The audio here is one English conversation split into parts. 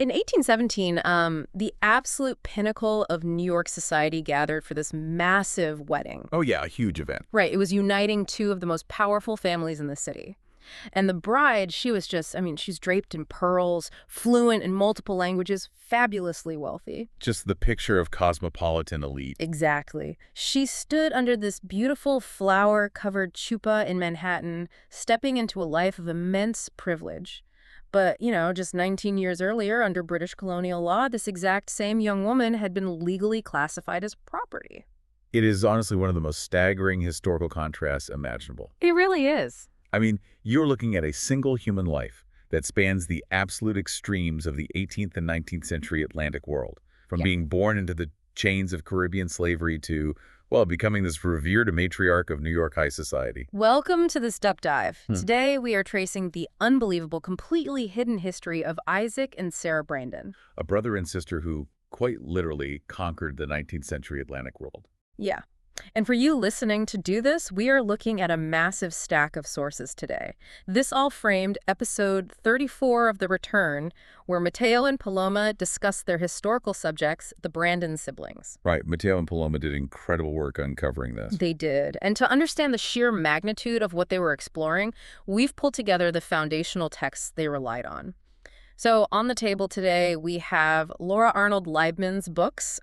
In 1817, the absolute pinnacle of New York society gathered for this massive wedding. Oh yeah, a huge event. Right, it was uniting two of the most powerful families in the city. And the bride, she was just, she's draped in pearls, fluent in multiple languages, fabulously wealthy. Just the picture of cosmopolitan elite. Exactly. She stood under this beautiful flower-covered chuppah in Manhattan, stepping into a life of immense privilege. But, just 19 years earlier, under British colonial law, this exact same young woman had been legally classified as property. It is honestly one of the most staggering historical contrasts imaginable. It really is. You're looking at a single human life that spans the absolute extremes of the 18th and 19th century Atlantic world, from being born into the chains of Caribbean slavery to, well, becoming this revered matriarch of New York high society. Welcome to the Step Dive. Today, we are tracing the unbelievable, completely hidden history of Isaac and Sarah Brandon. A brother and sister who quite literally conquered the 19th century Atlantic world. Yeah. And for you listening, to do this, we are looking at a massive stack of sources today. This all framed episode 34 of The Return, where Mateo and Paloma discuss their historical subjects, the Brandon siblings. Right. Mateo and Paloma did incredible work uncovering this. They did. And to understand the sheer magnitude of what they were exploring, we've pulled together the foundational texts they relied on. So on the table today, we have Laura Arnold Leibman's books,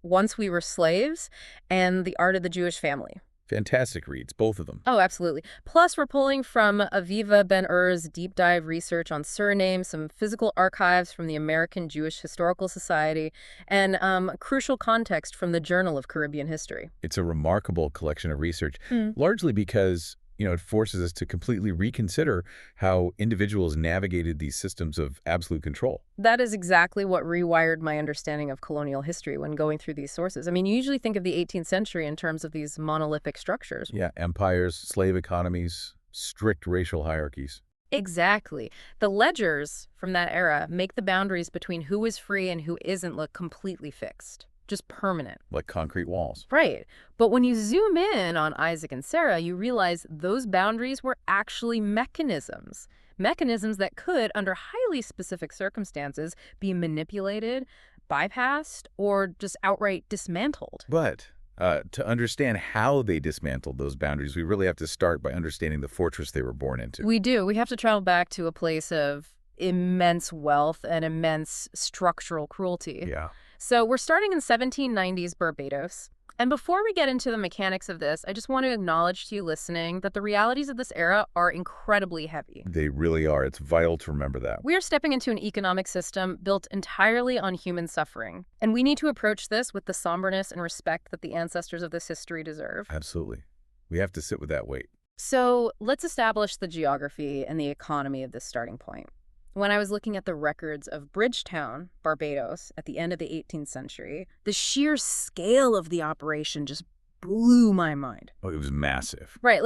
Once We Were Slaves and The Art of the Jewish Family. Fantastic reads, both of them. Oh, absolutely. Plus, we're pulling from Aviva Ben-Ur's deep dive research on Suriname, some physical archives from the American Jewish Historical Society, and crucial context from the Journal of Caribbean History. It's a remarkable collection of research, largely because it forces us to completely reconsider how individuals navigated these systems of absolute control. That is exactly what rewired my understanding of colonial history when going through these sources. You usually think of the 18th century in terms of these monolithic structures. Yeah, empires, slave economies, strict racial hierarchies. Exactly. The ledgers from that era make the boundaries between who is free and who isn't look completely fixed. Just permanent. Like concrete walls. Right. But when you zoom in on Isaac and Sarah, you realize those boundaries were actually mechanisms. Mechanisms that could, under highly specific circumstances, be manipulated, bypassed, or just outright dismantled. But to understand how they dismantled those boundaries, we really have to start by understanding the fortress they were born into. We do. We have to travel back to a place of immense wealth and immense structural cruelty. Yeah. So we're starting in 1790s Barbados. And before we get into the mechanics of this, I just want to acknowledge to you listening that the realities of this era are incredibly heavy. They really are. It's vital to remember that. We are stepping into an economic system built entirely on human suffering. And we need to approach this with the somberness and respect that the ancestors of this history deserve. Absolutely. We have to sit with that weight. So let's establish the geography and the economy of this starting point. When I was looking at the records of Bridgetown, Barbados, at the end of the 18th century, the sheer scale of the operation just blew my mind. Oh, it was massive. Right,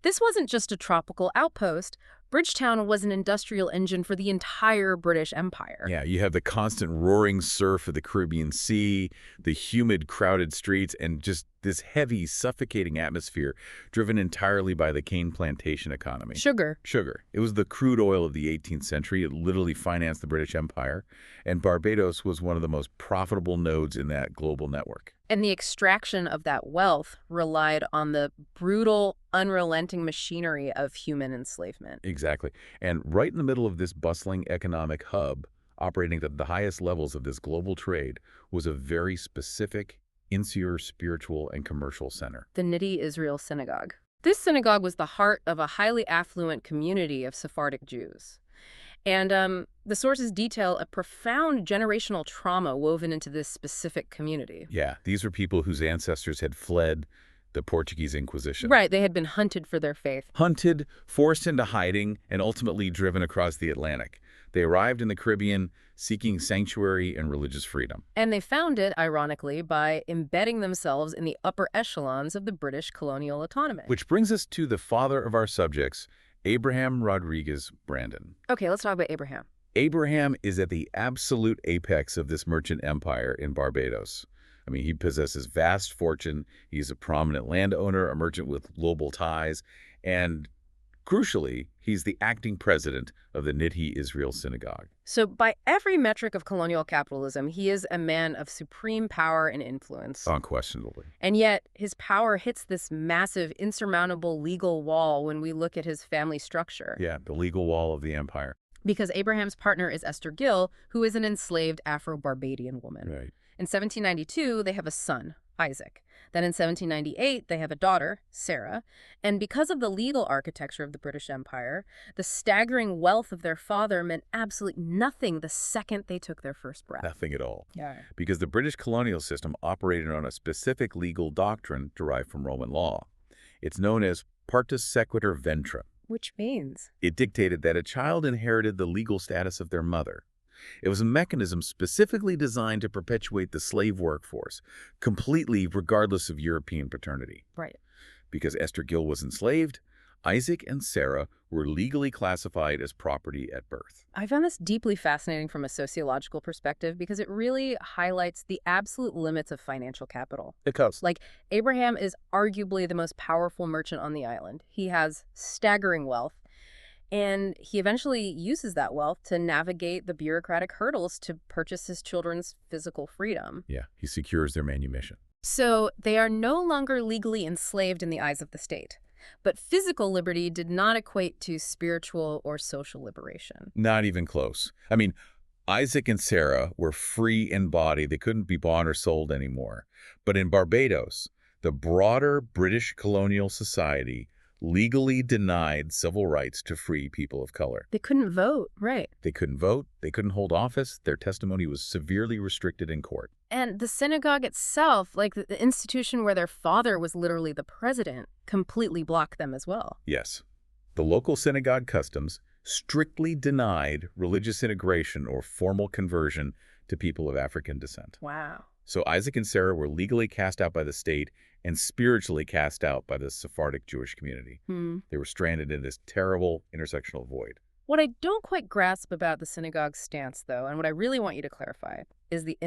this wasn't just a tropical outpost. Bridgetown was an industrial engine for the entire British Empire. Yeah, you have the constant roaring surf of the Caribbean Sea, the humid, crowded streets, and just this heavy, suffocating atmosphere driven entirely by the cane plantation economy. Sugar. It was the crude oil of the 18th century. It literally financed the British Empire, and Barbados was one of the most profitable nodes in that global network. And the extraction of that wealth relied on the brutal, unrelenting machinery of human enslavement. Exactly. And right in the middle of this bustling economic hub, operating at the highest levels of this global trade, was a very specific, insular, spiritual, and commercial center. The Nidhi Israel Synagogue. This synagogue was the heart of a highly affluent community of Sephardic Jews. And the sources detail a profound generational trauma woven into this specific community. Yeah, these were people whose ancestors had fled the Portuguese Inquisition. Right, they had been hunted for their faith. Hunted, forced into hiding, and ultimately driven across the Atlantic. They arrived in the Caribbean seeking sanctuary and religious freedom. And they found it, ironically, by embedding themselves in the upper echelons of the British colonial autonomy. Which brings us to the father of our subjects, Abraham Rodriguez Brandon. Okay, let's talk about Abraham. Abraham is at the absolute apex of this merchant empire in Barbados. He possesses vast fortune. He's a prominent landowner, a merchant with global ties, and crucially, He's the acting president of the Nidhi Israel Synagogue. So by every metric of colonial capitalism, he is a man of supreme power and influence. Unquestionably. And yet, his power hits this massive, insurmountable legal wall when we look at his family structure. Yeah, the legal wall of the empire. Because Abraham's partner is Esther Gill, who is an enslaved Afro-Barbadian woman. Right. In 1792, they have a son, Isaac. Then in 1798, they have a daughter, Sarah. And because of the legal architecture of the British Empire, the staggering wealth of their father meant absolutely nothing the second they took their first breath. Nothing at all. Yeah. Because the British colonial system operated on a specific legal doctrine derived from Roman law. It's known as partus sequitur ventre. Which means? It dictated that a child inherited the legal status of their mother. It was a mechanism specifically designed to perpetuate the slave workforce, completely regardless of European paternity. Right. Because Esther Gill was enslaved, Isaac and Sarah were legally classified as property at birth. I found this deeply fascinating from a sociological perspective because it really highlights the absolute limits of financial capital. Because Like, Abraham is arguably the most powerful merchant on the island. He has staggering wealth, and he eventually uses that wealth to navigate the bureaucratic hurdles to purchase his children's physical freedom. yeah, he secures their manumission. So they are no longer legally enslaved in the eyes of the state. But physical liberty did not equate to spiritual or social liberation. Not even close. I mean, Isaac and Sarah were free in body. They couldn't be bought or sold anymore. But in Barbados, the broader British colonial society legally denied civil rights to free people of color. They couldn't vote, right? They couldn't vote. They couldn't hold office. Their testimony was severely restricted in court. And the synagogue itself, like the institution where their father was literally the president, completely blocked them as well. Yes. The local synagogue customs strictly denied religious integration or formal conversion to people of African descent. Wow. So Isaac and Sarah were legally cast out by the state and spiritually cast out by the Sephardic Jewish community. They were stranded in this terrible intersectional void. What I don't quite grasp about the synagogue's stance, though, and what I really want you to clarify, is the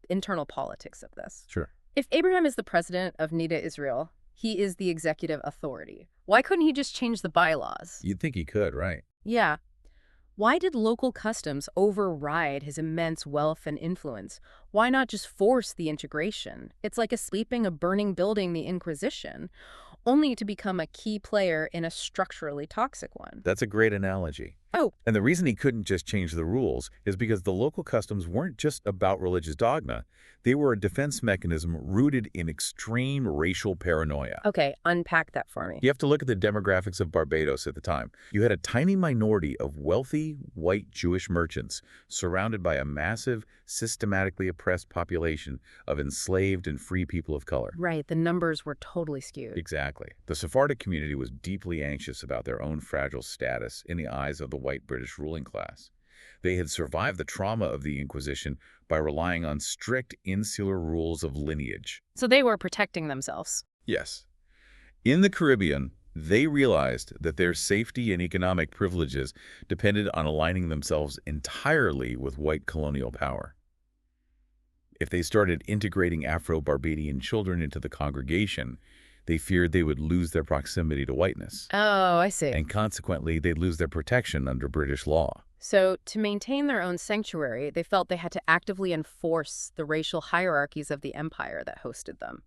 internal politics of this. Sure. If Abraham is the president of Nida Israel, he is the executive authority. Why couldn't he just change the bylaws? You'd think he could, right? Yeah. Why did local customs override his immense wealth and influence? Why not just force the integration? It's like escaping a burning building, the Inquisition, only to become a key player in a structurally toxic one. That's a great analogy. Oh. And the reason he couldn't just change the rules is because the local customs weren't just about religious dogma. They were a defense mechanism rooted in extreme racial paranoia. Okay, unpack that for me. You have to look at the demographics of Barbados at the time. You had a tiny minority of wealthy, white Jewish merchants surrounded by a massive, systematically oppressed population of enslaved and free people of color. Right, the numbers were totally skewed. Exactly. The Sephardic community was deeply anxious about their own fragile status in the eyes of the white British ruling class. They had survived the trauma of the Inquisition by relying on strict insular rules of lineage. So they were protecting themselves. Yes. In the Caribbean, they realized that their safety and economic privileges depended on aligning themselves entirely with white colonial power. If they started integrating Afro-Barbadian children into the congregation, they feared they would lose their proximity to whiteness. Oh, I see. And consequently, they'd lose their protection under British law. So to maintain their own sanctuary, they felt they had to actively enforce the racial hierarchies of the empire that hosted them.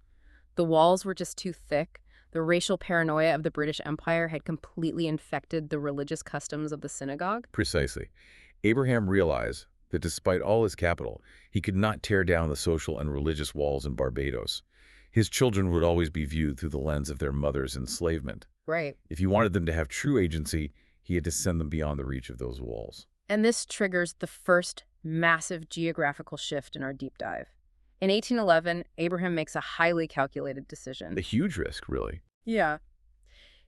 The walls were just too thick. The racial paranoia of the British Empire had completely infected the religious customs of the synagogue. Precisely. Abraham realized that despite all his capital, he could not tear down the social and religious walls in Barbados. His children would always be viewed through the lens of their mother's enslavement. Right. If he wanted them to have true agency, he had to send them beyond the reach of those walls. And this triggers the first massive geographical shift in our deep dive. In 1811, Abraham makes a highly calculated decision. A huge risk, really. Yeah.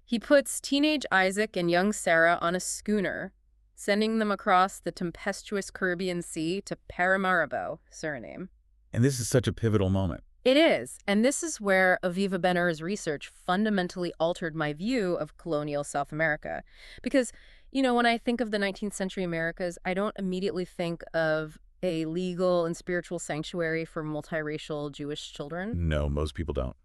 He puts teenage Isaac and young Sarah on a schooner, sending them across the tempestuous Caribbean Sea to Paramaribo, Suriname. And this is such a pivotal moment. It is, and this is where Aviva Ben-Hur's research fundamentally altered my view of colonial South America. Because, you know, when I think of the 19th century Americas, I don't immediately think of a legal and spiritual sanctuary for multiracial Jewish children. No, most people don't.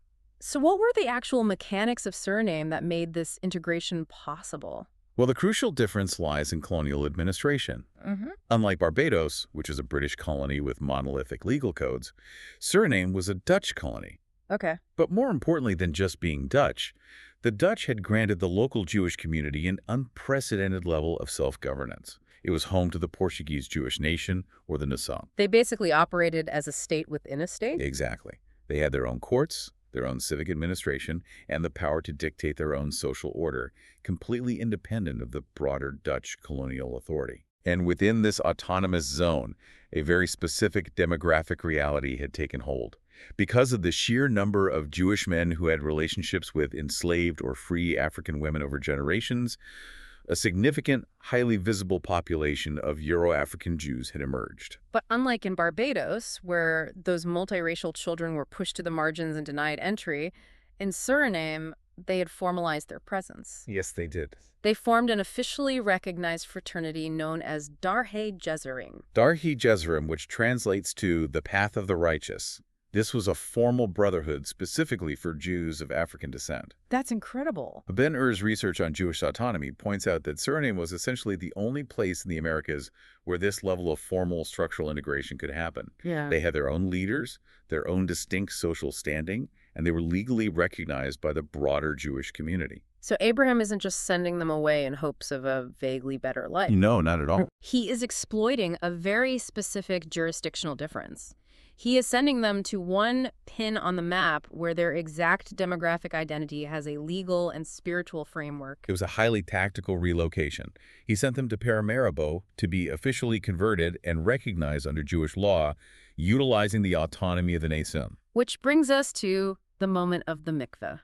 So what were the actual mechanics of Suriname that made this integration possible? Well, the crucial difference lies in colonial administration. Mm-hmm. Unlike Barbados, which is a British colony with monolithic legal codes, Suriname was a Dutch colony. Okay. But more importantly than just being Dutch, the Dutch had granted the local Jewish community an unprecedented level of self-governance. It was home to the Portuguese Jewish Nation, or the Nation. They basically operated as a state within a state? Exactly. They had their own courts, their own civic administration, and the power to dictate their own social order, completely independent of the broader Dutch colonial authority. And within this autonomous zone, a very specific demographic reality had taken hold. Because of the sheer number of Jewish men who had relationships with enslaved or free African women over generations, a significant, highly visible population of Euro-African Jews had emerged. But unlike in Barbados, where those multiracial children were pushed to the margins and denied entry, in Suriname, they had formalized their presence. Yes, they did. They formed an officially recognized fraternity known as Darhe Jesarim. Darhe Jesarim, which translates to the Path of the Righteous. This was a formal brotherhood specifically for Jews of African descent. That's incredible. Ben-Ur's research on Jewish autonomy points out that Suriname was essentially the only place in the Americas where this level of formal structural integration could happen. Yeah. They had their own leaders, their own distinct social standing, and they were legally recognized by the broader Jewish community. So Abraham isn't just sending them away in hopes of a vaguely better life. No, not at all. He is exploiting a very specific jurisdictional difference. He is sending them to one pin on the map where their exact demographic identity has a legal and spiritual framework. It was a highly tactical relocation. He sent them to Paramaribo to be officially converted and recognized under Jewish law, utilizing the autonomy of the nation. Which brings us to the moment of the mikveh,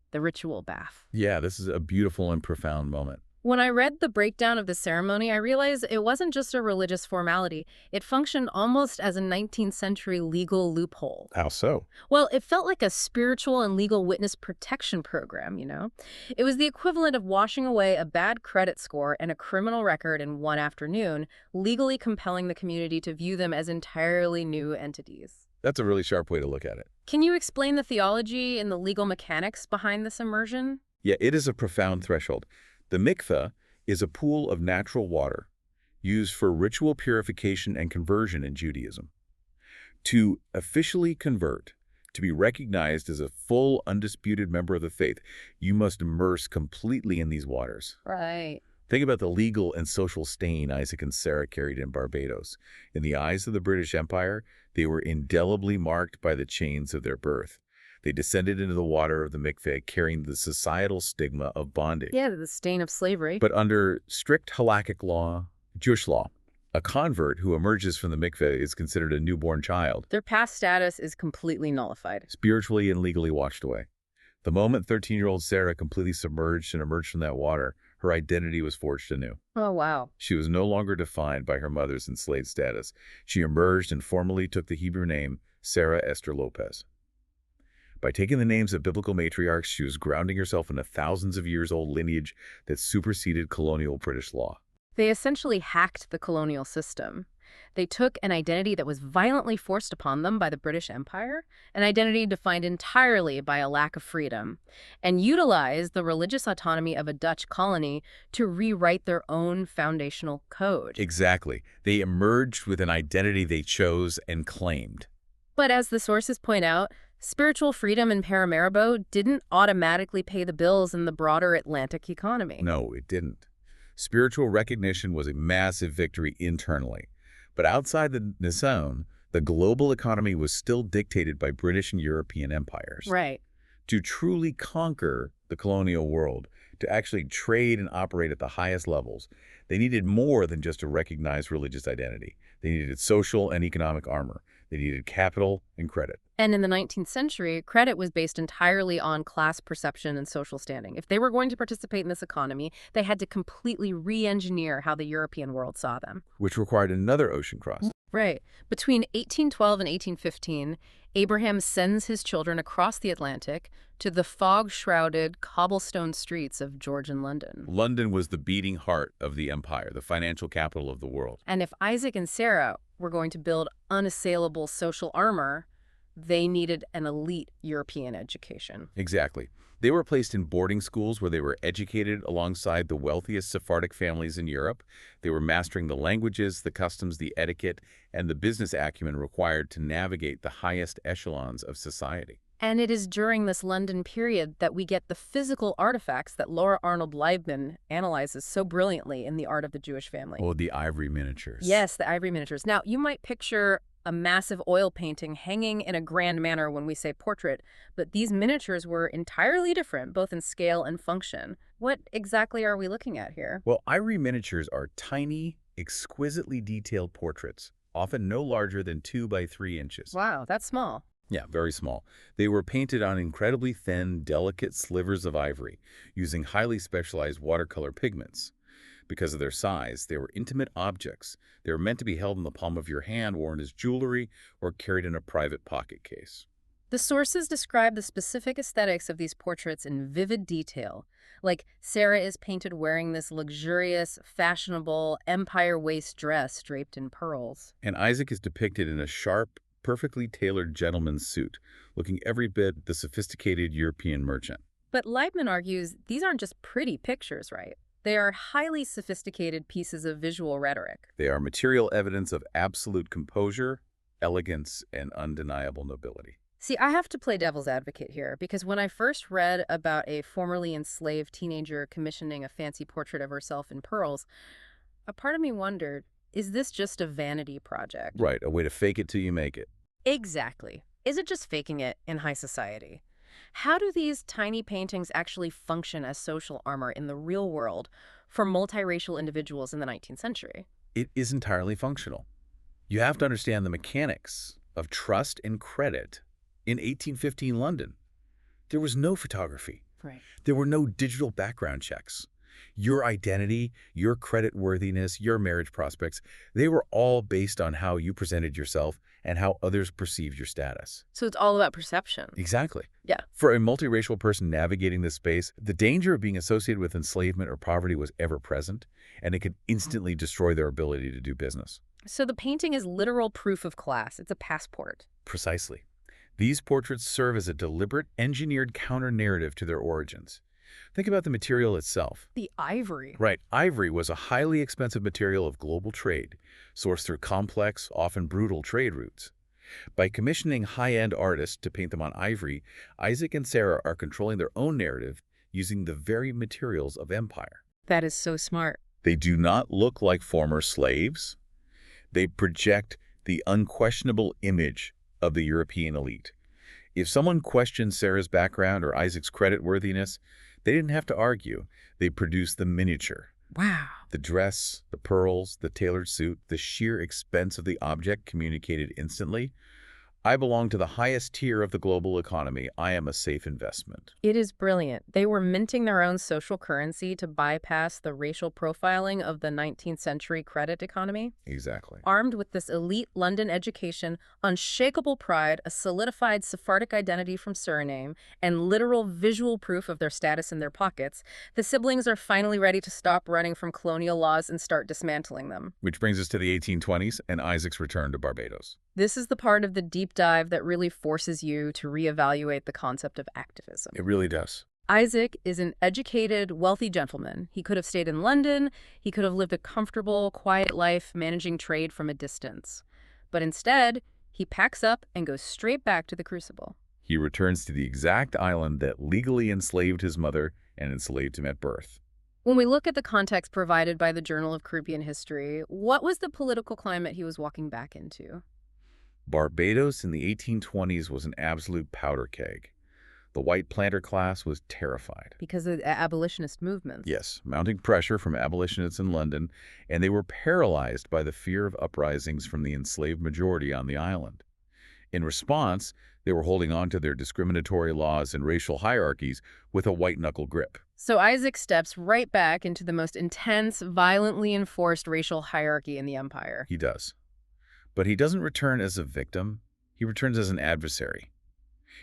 the ritual bath. Yeah, this is a beautiful and profound moment. When I read the breakdown of the ceremony, I realized it wasn't just a religious formality. It functioned almost as a 19th century legal loophole. How so? Well, it felt like a spiritual and legal witness protection program, you know? It was the equivalent of washing away a bad credit score and a criminal record in one afternoon, legally compelling the community to view them as entirely new entities. That's a really sharp way to look at it. Can you explain the theology and the legal mechanics behind this immersion? Yeah, it is a profound threshold. The mikveh is a pool of natural water used for ritual purification and conversion in Judaism. To officially convert, to be recognized as a full, undisputed member of the faith, you must immerse completely in these waters. Right. Think about the legal and social stain Isaac and Sarah carried in Barbados. In the eyes of the British Empire, they were indelibly marked by the chains of their birth. They descended into the water of the mikveh carrying the societal stigma of bondage. Yeah, the stain of slavery. But under strict halakhic law, Jewish law, a convert who emerges from the mikveh is considered a newborn child. Their past status is completely nullified. Spiritually and legally washed away. The moment 13-year-old Sarah completely submerged and emerged from that water, her identity was forged anew. Oh, wow. She was no longer defined by her mother's enslaved status. She emerged and formally took the Hebrew name Sarah Esther Lopez. By taking the names of biblical matriarchs, she was grounding herself in a thousands of years old lineage that superseded colonial British law. They essentially hacked the colonial system. They took an identity that was violently forced upon them by the British Empire, an identity defined entirely by a lack of freedom, and utilized the religious autonomy of a Dutch colony to rewrite their own foundational code. Exactly. They emerged with an identity they chose and claimed. But as the sources point out, spiritual freedom in Paramaribo didn't automatically pay the bills in the broader Atlantic economy. No, it didn't. Spiritual recognition was a massive victory internally. But outside the nation, the global economy was still dictated by British and European empires. Right. To truly conquer the colonial world, to actually trade and operate at the highest levels, they needed more than just a recognized religious identity. They needed social and economic armor. They needed capital and credit. And in the 19th century, credit was based entirely on class perception and social standing. If they were going to participate in this economy, they had to completely re-engineer how the European world saw them. Which required another ocean cross. Right. Between 1812 and 1815, Abraham sends his children across the Atlantic to the fog-shrouded cobblestone streets of Georgian London. London was the beating heart of the empire, the financial capital of the world. And if Isaac and Sarah were going to build unassailable social armor, they needed an elite European education. Exactly. They were placed in boarding schools where they were educated alongside the wealthiest Sephardic families in Europe. They were mastering the languages, the customs, the etiquette, and the business acumen required to navigate the highest echelons of society. And it is during this London period that we get the physical artifacts that Laura Arnold Leibman analyzes so brilliantly in The Art of the Jewish Family. Oh, the ivory miniatures. Yes, the ivory miniatures. Now, you might picture a massive oil painting hanging in a grand manner when we say portrait, but these miniatures were entirely different, both in scale and function. What exactly are we looking at here? Well, ivory miniatures are tiny, exquisitely detailed portraits, often no larger than 2 by 3 inches. Wow, that's small. Yeah, very small. They were painted on incredibly thin, delicate slivers of ivory, using highly specialized watercolor pigments. Because of their size, they were intimate objects. They were meant to be held in the palm of your hand, worn as jewelry, or carried in a private pocket case. The sources describe the specific aesthetics of these portraits in vivid detail. Like, Sarah is painted wearing this luxurious, fashionable, empire waist dress draped in pearls. And Isaac is depicted in a sharp, perfectly tailored gentleman's suit, looking every bit the sophisticated European merchant. But Leibman argues these aren't just pretty pictures, right? They are highly sophisticated pieces of visual rhetoric. They are material evidence of absolute composure, elegance, and undeniable nobility. See, I have to play devil's advocate here, because when I first read about a formerly enslaved teenager commissioning a fancy portrait of herself in pearls, a part of me wondered, is this just a vanity project? Right, a way to fake it till you make it. Exactly. Is it just faking it in high society? How do these tiny paintings actually function as social armor in the real world for multiracial individuals in the 19th century? It is entirely functional. You have to understand the mechanics of trust and credit in 1815 London. There was no photography. Right. There were no digital background checks. Your identity, your creditworthiness, your marriage prospects, they were all based on how you presented yourself and how others perceived your status. So it's all about perception. Exactly. Yeah. For a multiracial person navigating this space, the danger of being associated with enslavement or poverty was ever present, and it could instantly destroy their ability to do business. So the painting is literal proof of class. It's a passport. Precisely. These portraits serve as a deliberate, engineered counter-narrative to their origins. Think about the material itself. The ivory. Right. Ivory was a highly expensive material of global trade, sourced through complex, often brutal trade routes. By commissioning high-end artists to paint them on ivory, Isaac and Sarah are controlling their own narrative using the very materials of empire. That is so smart. They do not look like former slaves. They project the unquestionable image of the European elite. If someone questioned Sarah's background or Isaac's creditworthiness, they didn't have to argue. They produced the miniature. Wow. The dress, the pearls, the tailored suit, the sheer expense of the object communicated instantly. I belong to the highest tier of the global economy. I am a safe investment. It is brilliant. They were minting their own social currency to bypass the racial profiling of the 19th century credit economy. Exactly. Armed with this elite London education, unshakable pride, a solidified Sephardic identity from Suriname, and literal visual proof of their status in their pockets, the siblings are finally ready to stop running from colonial laws and start dismantling them. Which brings us to the 1820s and Isaac's return to Barbados. This is the part of the deep dive that really forces you to reevaluate the concept of activism. It really does. Isaac is an educated, wealthy gentleman. He could have stayed in London. He could have lived a comfortable, quiet life managing trade from a distance. But instead, he packs up and goes straight back to the Crucible. He returns to the exact island that legally enslaved his mother and enslaved him at birth. When we look at the context provided by the Journal of Caribbean History, what was the political climate he was walking back into? Barbados in the 1820s was an absolute powder keg. The white planter class was terrified. Because of the abolitionist movements. Yes, mounting pressure from abolitionists in London, and they were paralyzed by the fear of uprisings from the enslaved majority on the island. In response, they were holding on to their discriminatory laws and racial hierarchies with a white-knuckle grip. So Isaac steps right back into the most intense, violently enforced racial hierarchy in the empire. He does. But he doesn't return as a victim. He returns as an adversary.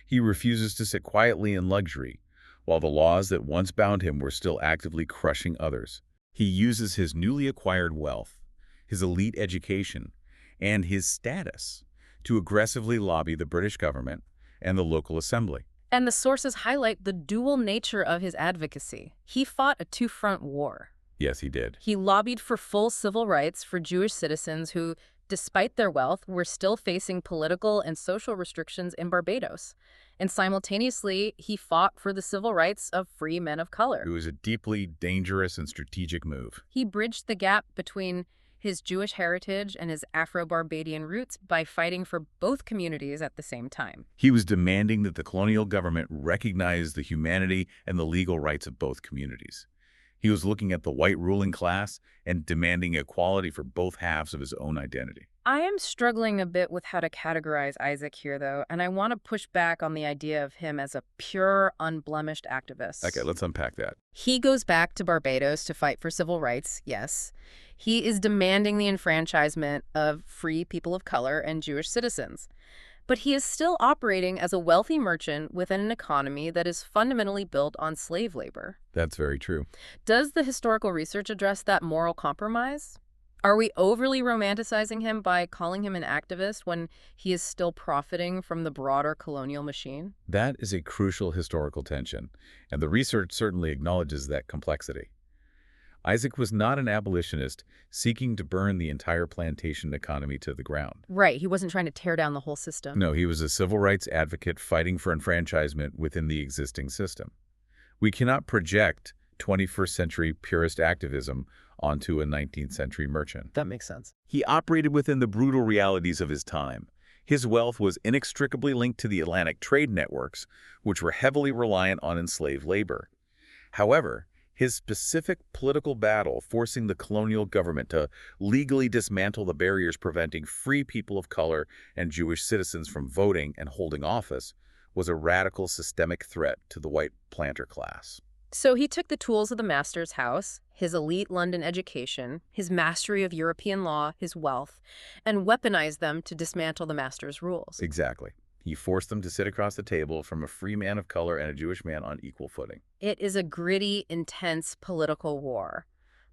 He refuses to sit quietly in luxury, while the laws that once bound him were still actively crushing others. He uses his newly acquired wealth, his elite education, and his status to aggressively lobby the British government and the local assembly. And the sources highlight the dual nature of his advocacy. He fought a two-front war. Yes, he did. He lobbied for full civil rights for Jewish citizens who, despite their wealth, were still facing political and social restrictions in Barbados. And simultaneously, he fought for the civil rights of free men of color. It was a deeply dangerous and strategic move. He bridged the gap between his Jewish heritage and his Afro-Barbadian roots by fighting for both communities at the same time. He was demanding that the colonial government recognize the humanity and the legal rights of both communities. He was looking at the white ruling class and demanding equality for both halves of his own identity. I am struggling a bit with how to categorize Isaac here, though, and I want to push back on the idea of him as a pure, unblemished activist. Okay, let's unpack that. He goes back to Barbados to fight for civil rights, yes. He is demanding the enfranchisement of free people of color and Jewish citizens. But he is still operating as a wealthy merchant within an economy that is fundamentally built on slave labor. That's very true. Does the historical research address that moral compromise? Are we overly romanticizing him by calling him an activist when he is still profiting from the broader colonial machine? That is a crucial historical tension, and the research certainly acknowledges that complexity. Isaac was not an abolitionist seeking to burn the entire plantation economy to the ground. Right, he wasn't trying to tear down the whole system. No, he was a civil rights advocate fighting for enfranchisement within the existing system. We cannot project 21st century purist activism onto a 19th century merchant. That makes sense. He operated within the brutal realities of his time. His wealth was inextricably linked to the Atlantic trade networks, which were heavily reliant on enslaved labor. However, his specific political battle forcing the colonial government to legally dismantle the barriers preventing free people of color and Jewish citizens from voting and holding office was a radical systemic threat to the white planter class. So he took the tools of the master's house, his elite London education, his mastery of European law, his wealth, and weaponized them to dismantle the master's rules. Exactly. He forced them to sit across the table from a free man of color and a Jewish man on equal footing. It is a gritty, intense political war.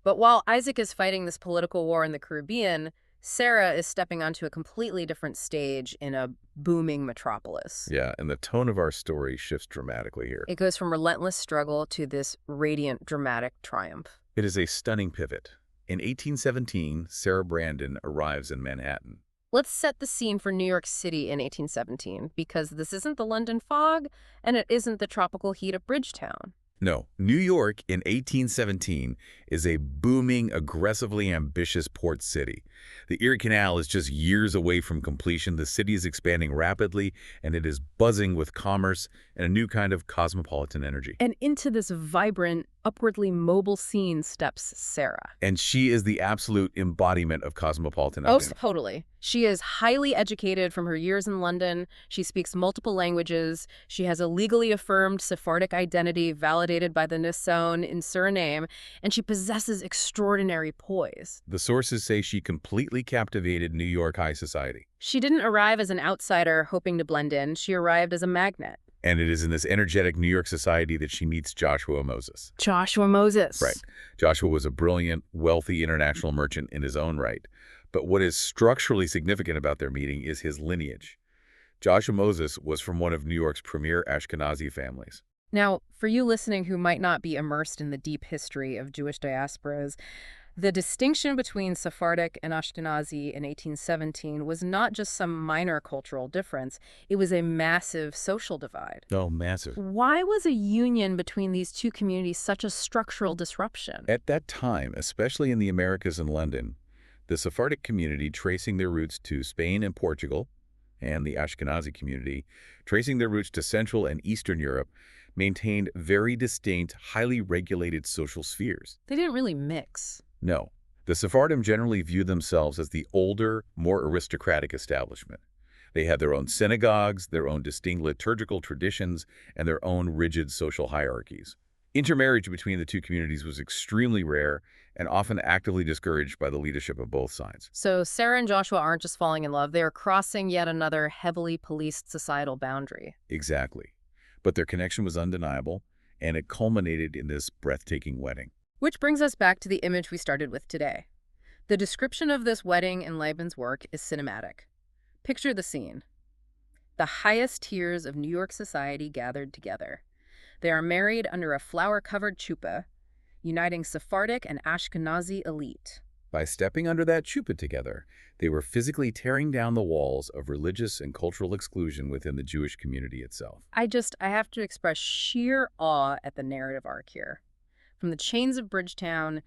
But while Isaac is fighting this political war in the Caribbean, Sarah is stepping onto a completely different stage in a booming metropolis. Yeah, and the tone of our story shifts dramatically here. It goes from relentless struggle to this radiant, dramatic triumph. It is a stunning pivot. In 1817, Sarah Brandon arrives in Manhattan. Let's set the scene for New York City in 1817, because this isn't the London fog, and it isn't the tropical heat of Bridgetown. No, New York in 1817 is a booming, aggressively ambitious port city. The Erie Canal is just years away from completion. The city is expanding rapidly, and it is buzzing with commerce and a new kind of cosmopolitan energy. And into this vibrant, upwardly mobile scene steps Sarah. And she is the absolute embodiment of cosmopolitan Oh, identity. totally. She is highly educated from her years in London. She speaks multiple languages. She has a legally affirmed Sephardic identity validated by the Nison in Suriname, and she possesses extraordinary poise. The sources say she completely captivated New York high society. She didn't arrive as an outsider hoping to blend in. She arrived as a magnet. And it is in this energetic New York society that she meets Joshua Moses. Joshua Moses. Right. Joshua was a brilliant, wealthy international merchant in his own right. But what is structurally significant about their meeting is his lineage. Joshua Moses was from one of New York's premier Ashkenazi families. Now, for you listening who might not be immersed in the deep history of Jewish diasporas, the distinction between Sephardic and Ashkenazi in 1817 was not just some minor cultural difference. It was a massive social divide. Oh, massive. Why was a union between these two communities such a structural disruption? At that time, especially in the Americas and London, the Sephardic community tracing their roots to Spain and Portugal, and the Ashkenazi community tracing their roots to Central and Eastern Europe, maintained very distinct, highly regulated social spheres. They didn't really mix. No. The Sephardim generally viewed themselves as the older, more aristocratic establishment. They had their own synagogues, their own distinct liturgical traditions, and their own rigid social hierarchies. Intermarriage between the two communities was extremely rare and often actively discouraged by the leadership of both sides. So Sarah and Joshua aren't just falling in love, they are crossing yet another heavily policed societal boundary. Exactly. But their connection was undeniable, and it culminated in this breathtaking wedding. Which brings us back to the image we started with today. The description of this wedding in Laban's work is cinematic. Picture the scene. The highest tiers of New York society gathered together. They are married under a flower-covered chuppah, uniting Sephardic and Ashkenazi elite. By stepping under that chuppah together, they were physically tearing down the walls of religious and cultural exclusion within the Jewish community itself. I have to express sheer awe at the narrative arc here. From the chains of Bridgetown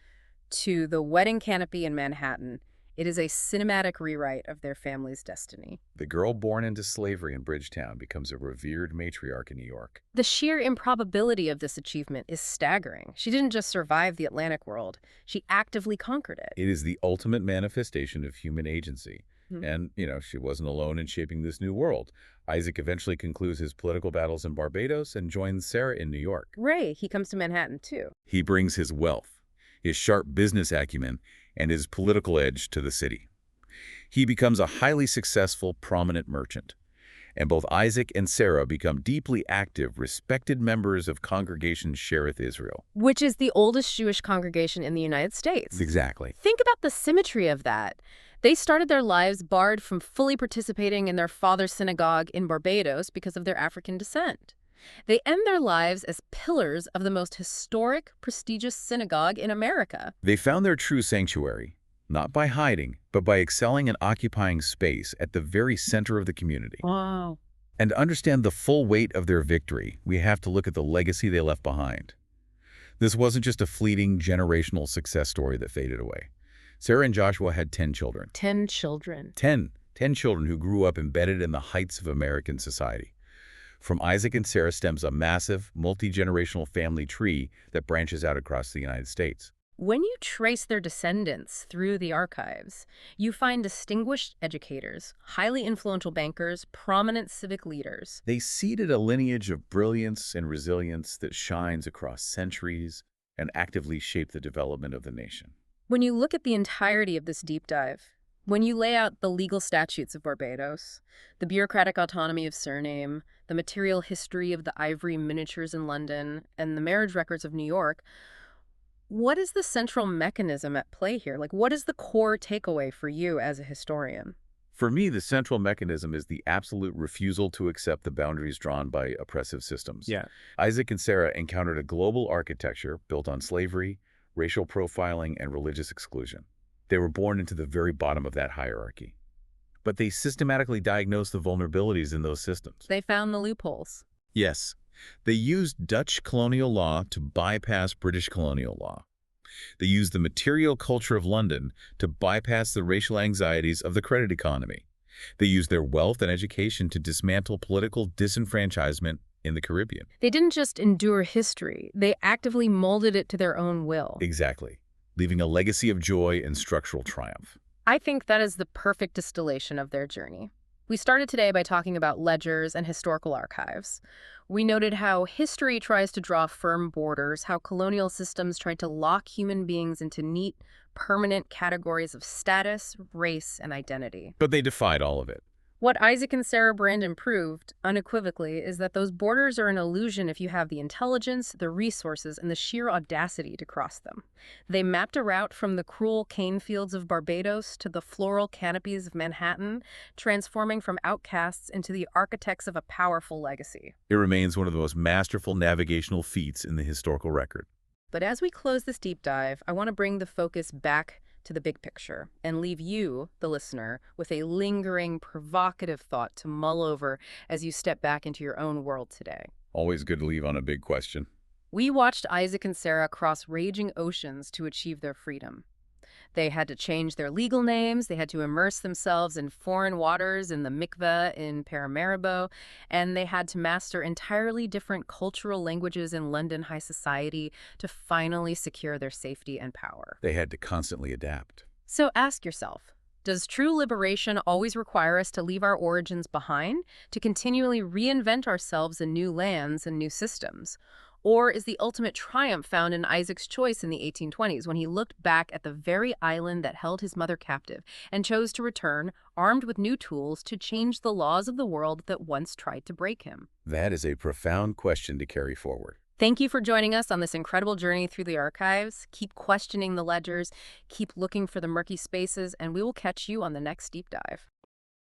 to the wedding canopy in Manhattan, it is a cinematic rewrite of their family's destiny. The girl born into slavery in Bridgetown becomes a revered matriarch in New York. The sheer improbability of this achievement is staggering. She didn't just survive the Atlantic world, she actively conquered it. It is the ultimate manifestation of human agency. And, she wasn't alone in shaping this new world. Isaac eventually concludes his political battles in Barbados and joins Sarah in New York. Ray, he comes to Manhattan too. He brings his wealth, his sharp business acumen, and his political edge to the city. He becomes a highly successful, prominent merchant. And both Isaac and Sarah become deeply active, respected members of Congregation Shereth Israel. Which is the oldest Jewish congregation in the United States. Exactly. Think about the symmetry of that. They started their lives barred from fully participating in their father's synagogue in Barbados because of their African descent. They end their lives as pillars of the most historic, prestigious synagogue in America. They found their true sanctuary, not by hiding, but by excelling and occupying space at the very center of the community. Wow. And to understand the full weight of their victory, we have to look at the legacy they left behind. This wasn't just a fleeting generational success story that faded away. Sarah and Joshua had 10 children. 10 children. 10 children who grew up embedded in the heights of American society. From Isaac and Sarah stems a massive, multi-generational family tree that branches out across the United States. When you trace their descendants through the archives, you find distinguished educators, highly influential bankers, prominent civic leaders. They seeded a lineage of brilliance and resilience that shines across centuries and actively shaped the development of the nation. When you look at the entirety of this deep dive, when you lay out the legal statutes of Barbados, the bureaucratic autonomy of Suriname, the material history of the ivory miniatures in London, and the marriage records of New York, what is the central mechanism at play here? What is the core takeaway for you as a historian? For me, the central mechanism is the absolute refusal to accept the boundaries drawn by oppressive systems. Yeah. Isaac and Sarah encountered a global architecture built on slavery, racial profiling, and religious exclusion. They were born into the very bottom of that hierarchy. But they systematically diagnosed the vulnerabilities in those systems. They found the loopholes. Yes. They used Dutch colonial law to bypass British colonial law. They used the material culture of London to bypass the racial anxieties of the credit economy. They used their wealth and education to dismantle political disenfranchisement in the Caribbean. They didn't just endure history, they actively molded it to their own will. Exactly, leaving a legacy of joy and structural triumph. I think that is the perfect distillation of their journey. We started today by talking about ledgers and historical archives. We noted how history tries to draw firm borders, how colonial systems tried to lock human beings into neat, permanent categories of status, race, and identity. But they defied all of it. What Isaac and Sarah Brandon proved, unequivocally, is that those borders are an illusion if you have the intelligence, the resources, and the sheer audacity to cross them. They mapped a route from the cruel cane fields of Barbados to the floral canopies of Manhattan, transforming from outcasts into the architects of a powerful legacy. It remains one of the most masterful navigational feats in the historical record. But as we close this deep dive, I want to bring the focus back to the big picture and leave you, the listener, with a lingering, provocative thought to mull over as you step back into your own world today. Always good to leave on a big question. We watched Isaac and Sarah cross raging oceans to achieve their freedom. They had to change their legal names, they had to immerse themselves in foreign waters in the mikveh in Paramaribo, and they had to master entirely different cultural languages in London high society to finally secure their safety and power. They had to constantly adapt. So ask yourself, does true liberation always require us to leave our origins behind, to continually reinvent ourselves in new lands and new systems? Or is the ultimate triumph found in Isaac's choice in the 1820s when he looked back at the very island that held his mother captive and chose to return, armed with new tools, to change the laws of the world that once tried to break him? That is a profound question to carry forward. Thank you for joining us on this incredible journey through the archives. Keep questioning the ledgers, keep looking for the murky spaces, and we will catch you on the next deep dive.